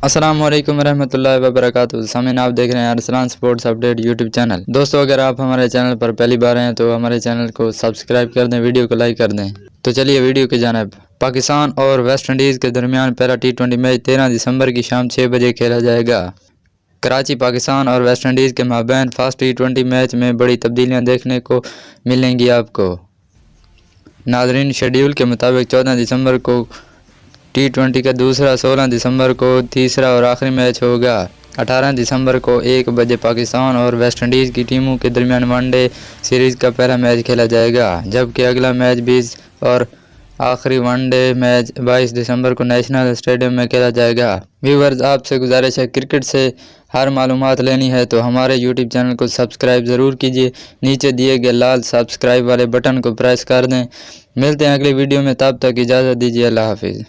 अस्सलाम वालेकुम रहमतुल्लाहि व बरकातुहू। सामीन, आप देख रहे हैं Arsalan sports update YouTube channel. दोस्तों, अगर आप हमारे चैनल पर पहली बार हैं तो हमारे चैनल को सब्सक्राइब कर दें, वीडियो को लाइक कर दें। तो चलिए वीडियो की जानिब। पाकिस्तान और वेस्ट इंडीज़ के दरमियान पहला T20 मैच 13 दिसंबर की शाम 6 बजे खेला जाएगा। कराची, पाकिस्तान और वेस्ट इंडीज़ के माबैन फर्स्ट T20 मैच में बड़ी तब्दीलियाँ देखने को मिलेंगी आपको। नाज़रीन, शेड्यूल के मुताबिक 14 दिसंबर को T20 का दूसरा, 16 दिसंबर को तीसरा और आखिरी मैच होगा। 18 दिसंबर को 1 बजे पाकिस्तान और वेस्ट इंडीज़ की टीमों के दरमियान वनडे सीरीज़ का पहला मैच खेला जाएगा, जबकि अगला मैच 20 और आखिरी वनडे मैच 22 दिसंबर को नेशनल स्टेडियम में खेला जाएगा। व्यूअर्स, आपसे गुजारिश है, क्रिकेट से हर मालूमात लेनी है तो हमारे यूट्यूब चैनल को सब्सक्राइब ज़रूर कीजिए। नीचे दिए गए लाल सब्सक्राइब वाले बटन को प्रेस कर दें। मिलते हैं अगली वीडियो में, तब तक इजाज़त दीजिए। अल्लाह हाफिज़।